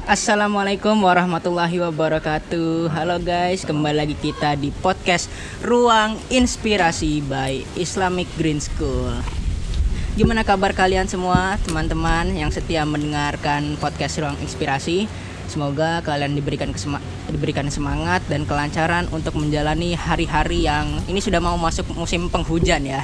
Assalamualaikum warahmatullahi wabarakatuh. Halo guys, kembali lagi kita di podcast Ruang Inspirasi by Islamic Green School. Gimana kabar kalian semua teman-teman yang setia mendengarkan podcast Ruang Inspirasi? Semoga kalian diberikan semangat dan kelancaran untuk menjalani hari-hari yang ini sudah mau masuk musim penghujan ya.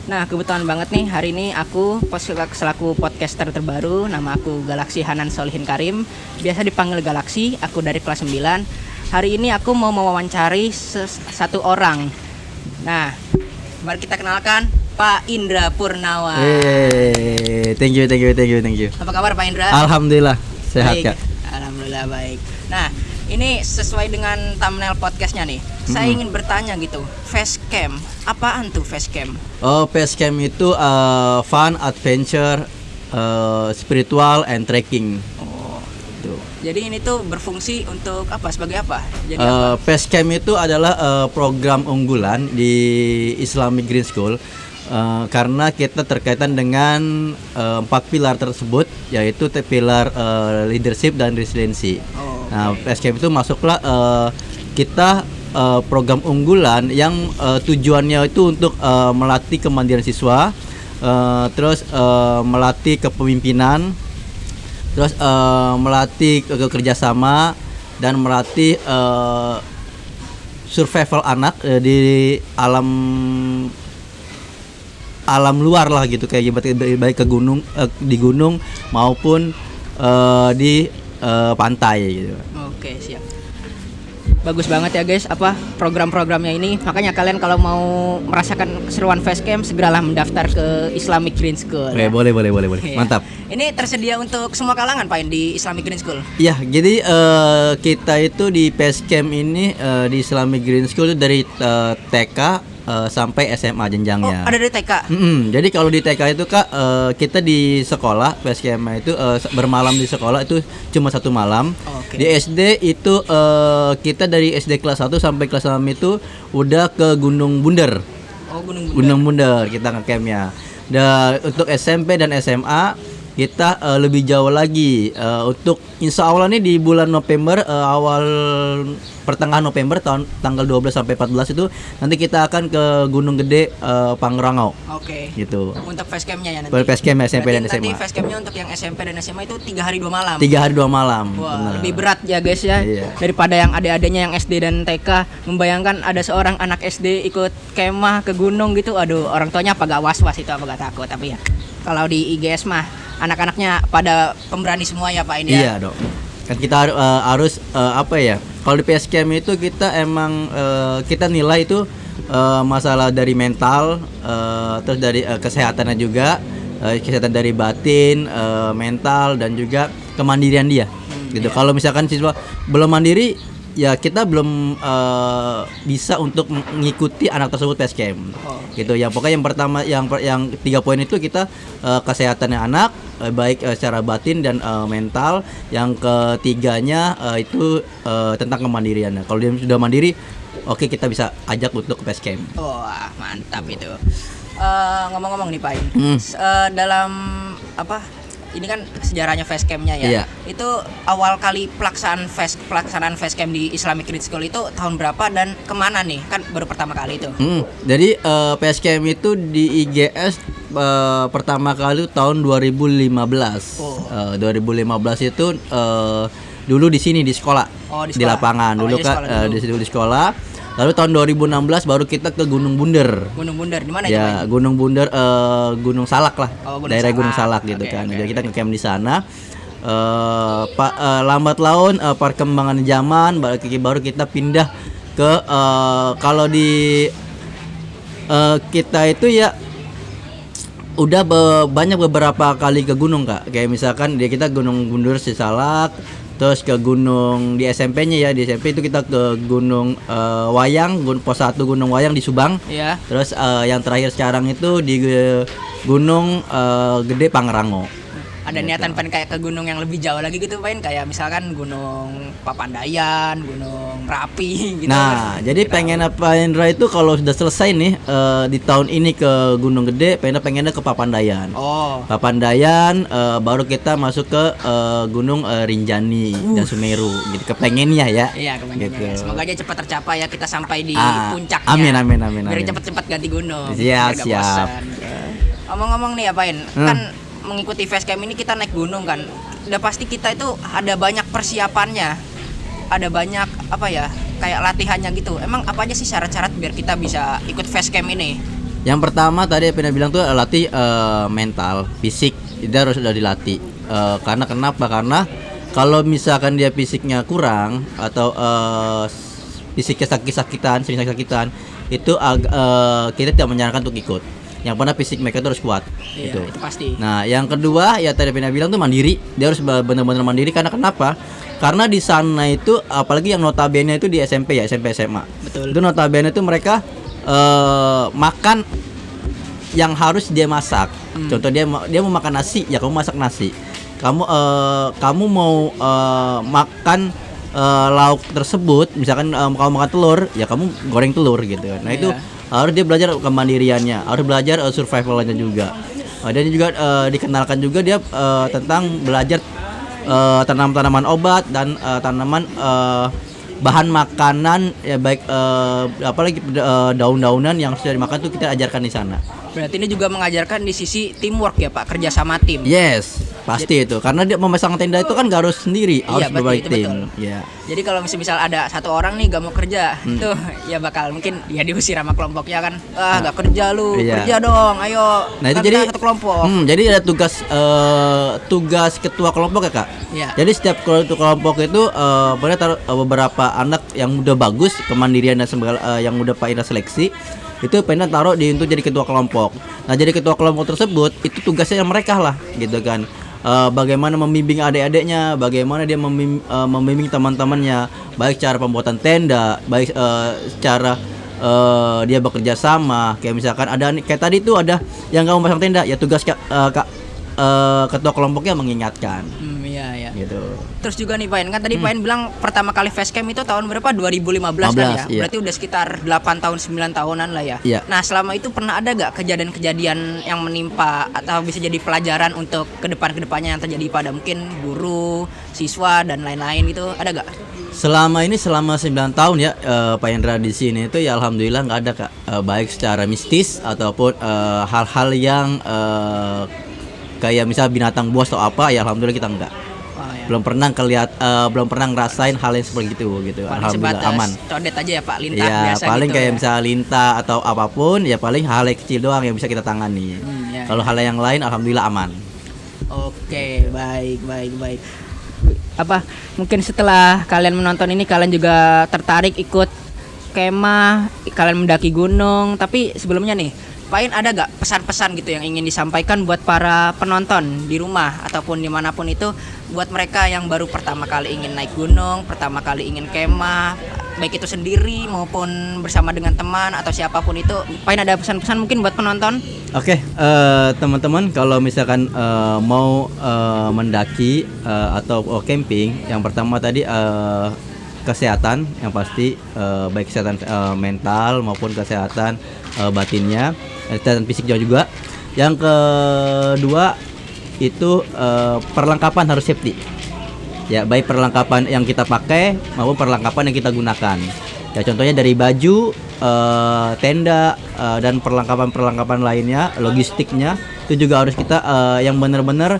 Nah, kebetulan banget nih hari ini aku selaku podcaster terbaru, nama aku Galaksi Hanan Solihin Karim, biasa dipanggil Galaksi, aku dari kelas 9. Hari ini aku mau mewawancari satu orang. Nah, mari kita kenalkan Pak Indra Purnawan. Thank you. Apa kabar Pak Indra? Alhamdulillah sehat Baik. Kak. Alhamdulillah baik. Nah, ini sesuai dengan thumbnail podcastnya nih. Saya ingin bertanya gitu, Facecam, apaan tuh Facecam? Oh, Facecam itu fun, adventure, spiritual, and trekking. Oh, Tuh. jadi ini tuh berfungsi untuk apa? Sebagai apa? Jadi Facecam itu adalah program unggulan di Islamic Green School karena kita terkaitan dengan 4 pilar tersebut, yaitu pilar leadership dan resiliency. Nah, Facecam itu masuklah kita program unggulan yang tujuannya itu untuk melatih kemandirian siswa, terus melatih kepemimpinan, terus melatih kerjasama dan melatih survival anak di alam luar lah gitu, kayak baik ke gunung, di gunung maupun di pantai gitu. Oke, siap. Bagus banget ya guys, apa program-programnya ini. Makanya kalian kalau mau merasakan keseruan Facecam, segeralah mendaftar ke Islamic Green School. Ya. Boleh. Iya. Mantap. Ini tersedia untuk semua kalangan Pak di Islamic Green School. Iya, jadi kita itu di Facecam ini di Islamic Green School itu dari TK sampai SMA jenjangnya. Oh, ada dari TK. Jadi kalau di TK itu Kak, kita di sekolah Facecam itu bermalam di sekolah itu cuma 1 malam. Oke. Di SD itu kita dari SD kelas 1 sampai kelas 6 itu udah ke Gunung Bunder. Oh, Gunung Bunder kita nge-campnya. Dan untuk SMP dan SMA kita lebih jauh lagi, untuk insya Allah nih di bulan November, awal pertengahan November tanggal 12 sampai 14 itu nanti kita akan ke Gunung Gede, Pangrango. Oke. Gitu. Untuk Facecamnya ya nanti. Facecam SMP dan SMA. Nanti Facecamnya untuk yang SMP dan SMA itu 3 hari 2 malam. 3 hari 2 malam. Wah, Bener. lebih berat ya guys ya. Iya. Daripada yang adik-adiknya yang SD dan TK, membayangkan ada seorang anak SD ikut kemah ke gunung gitu. Aduh, orang tuanya apa gak was-was itu, apa gak takut. Tapi ya kalau di IGS mah anak-anaknya pada pemberani semua ya Pak ini ya. Iya dong. Kan kita harus apa ya? Kalau di Facecam itu kita emang kita nilai itu masalah dari mental, terus dari kesehatannya juga, kesehatan dari batin, mental dan juga kemandirian dia. Gitu. Iya. Kalau misalkan siswa belum mandiri, ya kita belum bisa untuk mengikuti anak tersebut Facecam. Gitu ya. Pokoknya yang pertama yang 3 poin itu kita kesehatannya anak, baik secara batin dan mental. Yang ketiganya itu tentang kemandiriannya. Kalau dia sudah mandiri, oke, kita bisa ajak untuk ke Facecam. Wah, mantap itu. Ngomong-ngomong nih Pak, dalam apa? Ini kan sejarahnya Facecamnya ya. Iya. Itu awal kali pelaksanaan Facecam di Islamic Green School itu tahun berapa dan kemana nih? Kan baru pertama kali itu. Jadi Facecam itu di IGS pertama kali tahun 2015. 2015 itu dulu di sini di sekolah. Oh, di Di sekolah. lapangan dulu di Kak, sekolah dulu. di sekolah. Lalu tahun 2016 baru kita ke Gunung Bunder. Gunung Bunder di mana itu? Ya, Gunung Bunder, Gunung Salak lah. Oh, Gunung Daerah Salak. Gunung Salak gitu Oke, kan. oke, Jadi kita ngecamp di sana. Lambat laun perkembangan zaman baru kita pindah ke kalau di kita itu ya udah banyak beberapa kali ke gunung Kak. Kayak misalkan kita Gunung Bunder Salak, terus ke gunung di SMP-nya ya, di SMP itu kita ke Gunung Wayang, pos 1 Gunung Wayang di Subang. Iya. Terus yang terakhir sekarang itu di Gunung Gede Pangrango. Ada niatan pengen kayak ke gunung yang lebih jauh lagi gitu pengen kayak misalkan Gunung Papandayan, Gunung Merapi gitu. Nah, jadi pengen apa Indra itu kalau sudah selesai nih di tahun ini ke Gunung Gede, pengennya ke Papandayan. Oh. Papandayan baru kita masuk ke Gunung Rinjani dan Sumeru gitu. Kepengennya ya. Iya, kepengennya. Gitu. Semoga aja cepat tercapai ya kita sampai di puncaknya. Amin. Biar Amin. cepet-cepet ganti gunung. Siap, biar gak siap. bosan. Ngomong-ngomong nih apain? Kan mengikuti facecamp ini kita naik gunung kan. Udah pasti kita itu ada banyak persiapannya. Ada banyak apa ya? Kayak latihannya gitu. Emang apa aja sih syarat-syarat biar kita bisa ikut facecamp ini? Yang pertama tadi Pina bilang tuh latih mental, fisik. Dia harus udah dilatih. Karena kenapa? Karena kalau misalkan dia fisiknya kurang atau fisiknya sakit-sakitan, sering sakit-sakitan, itu kita tidak menyarankan untuk ikut. Yang pernah fisik mereka itu harus kuat. Iya, gitu. itu pasti. Nah, yang kedua ya tadi Pina bilang tuh mandiri. Dia harus benar-benar mandiri karena kenapa? Karena di sana itu apalagi yang notabene itu di SMP ya, SMP SMA. Betul. Itu notabene itu mereka makan yang harus dia masak. Contoh dia mau makan nasi, ya kamu masak nasi. Kamu mau makan lauk tersebut, misalkan kamu makan telur, ya kamu goreng telur gitu. Nah, itu harus dia belajar kemandiriannya, harus belajar survivalnya juga. Dan juga dikenalkan juga dia tentang belajar tanaman-tanaman obat dan tanaman bahan makanan ya baik apalagi daun-daunan yang sudah dimakan tuh kita ajarkan di sana. Berarti ini juga mengajarkan di sisi teamwork ya Pak, kerja sama tim. Yes, pasti itu. Karena dia memasang tenda itu kan gak harus sendiri, harus berbagai tim. Betul. Ya. Jadi kalau misal ada satu orang nih gak mau kerja, tuh ya bakal mungkin ya diusir sama kelompoknya kan. Gak kerja lu, kerja dong, ayo. Nah, itu kan jadi satu kelompok. Jadi ada tugas ketua kelompok ya, Kak. Iya. Jadi setiap kelompok itu beberapa anak yang udah bagus kemandirian dan yang udah Pak Indra seleksi itu pengen taruh untuk jadi ketua kelompok. Nah, jadi ketua kelompok tersebut itu tugasnya mereka lah gitu kan. Bagaimana membimbing adik-adiknya, bagaimana dia membimbing teman-temannya, baik cara pembuatan tenda, baik secara dia bekerja sama. Kayak misalkan ada kayak tadi tuh ada yang kamu pasang tenda, ya tugas ketua kelompoknya mengingatkan. Iya. Gitu. Terus juga nih Pak, kan tadi Pak bilang pertama kali facecamp itu tahun berapa? 2015 kan ya? Iya. Berarti udah sekitar 8 tahun 9 tahunan lah ya. Iya. Nah, selama itu pernah ada gak kejadian-kejadian yang menimpa atau bisa jadi pelajaran untuk kedepannya yang terjadi pada mungkin guru, siswa dan lain-lain gitu? Ada gak? Selama 9 tahun ya Pak Indra di sini itu ya alhamdulillah nggak ada Kak, baik secara mistis ataupun hal-hal yang kayak misal binatang buas atau apa, ya alhamdulillah kita enggak. Belum pernah ngerasain hal yang seperti itu gitu. Paling Alhamdulillah sebatas aman. condet aja ya Pak, lintah Ya, biasa paling gitu kayak ya. misalnya lintah atau apapun, ya paling hal yang kecil doang yang bisa kita tangani. Kalau hal yang lain alhamdulillah aman. Oke, baik. Apa mungkin setelah kalian menonton ini kalian juga tertarik ikut kemah, kalian mendaki gunung, tapi sebelumnya nih Pain ada gak pesan-pesan gitu yang ingin disampaikan buat para penonton di rumah ataupun dimanapun itu, buat mereka yang baru pertama kali ingin naik gunung, pertama kali ingin kemah, baik itu sendiri maupun bersama dengan teman atau siapapun itu, Pain ada pesan-pesan mungkin buat penonton? Oke, teman-teman kalau misalkan mau mendaki atau camping, yang pertama tadi kesehatan yang pasti, baik kesehatan mental maupun kesehatan batinnya, kesehatan fisik juga. Yang kedua itu perlengkapan harus safety. Ya, baik perlengkapan yang kita pakai maupun perlengkapan yang kita gunakan. Ya, contohnya dari baju, tenda, dan perlengkapan lainnya, logistiknya itu juga harus kita yang benar-benar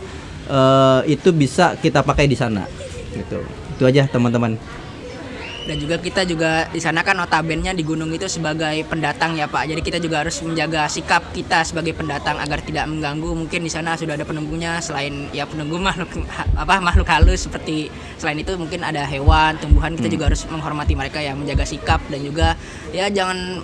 itu bisa kita pakai di sana. Gitu. Itu aja teman-teman. Dan juga kita juga di sana kan notabene di gunung itu sebagai pendatang ya Pak. Jadi kita juga harus menjaga sikap kita sebagai pendatang agar tidak mengganggu. Mungkin di sana sudah ada penunggunya, selain ya penunggu makhluk halus seperti selain itu mungkin ada hewan, tumbuhan, kita juga harus menghormati mereka ya, menjaga sikap dan juga ya jangan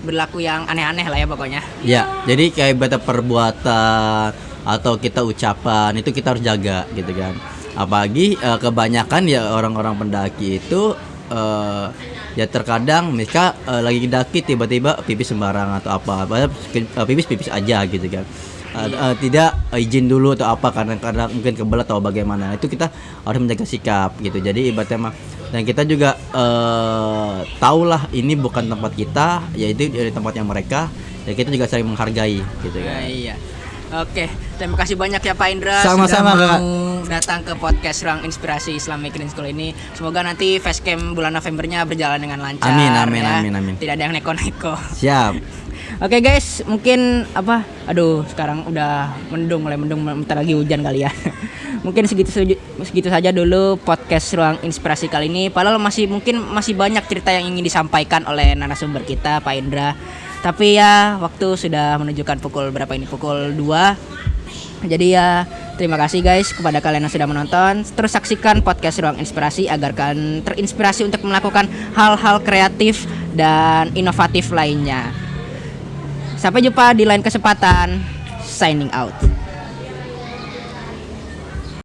berlaku yang aneh-aneh lah ya pokoknya. Ya, jadi kayak bata perbuatan atau kita ucapan itu kita harus jaga gitu kan. Apalagi kebanyakan ya orang-orang pendaki itu ya terkadang mereka lagi daki tiba-tiba pipis sembarang atau apa, pipis aja gitu kan. tidak izin dulu atau apa karena mungkin kebelat atau bagaimana. Itu kita harus menjaga sikap gitu. Jadi ibaratnya mah, dan kita juga tahulah ini bukan tempat kita, yaitu dari tempatnya mereka, dan kita juga saling menghargai gitu kan. Iya. Oke, terima kasih banyak ya Pak Indra Sama-sama, sudah Kak. mau datang ke podcast Ruang Inspirasi Islamic Green School ini. Semoga nanti facecam bulan Novembernya berjalan dengan lancar. Amin, ya. amin. Tidak ada yang neko-neko. Siap. Oke guys, mungkin aduh sekarang udah mulai mendung, bentar lagi hujan kali ya. Mungkin segitu saja dulu podcast Ruang Inspirasi kali ini. Padahal masih banyak cerita yang ingin disampaikan oleh narasumber kita Pak Indra. Tapi ya waktu sudah menunjukkan pukul 2. Jadi ya terima kasih guys kepada kalian yang sudah menonton. Terus saksikan podcast Ruang Inspirasi agar kalian terinspirasi untuk melakukan hal-hal kreatif dan inovatif lainnya. Sampai jumpa di lain kesempatan. Signing out.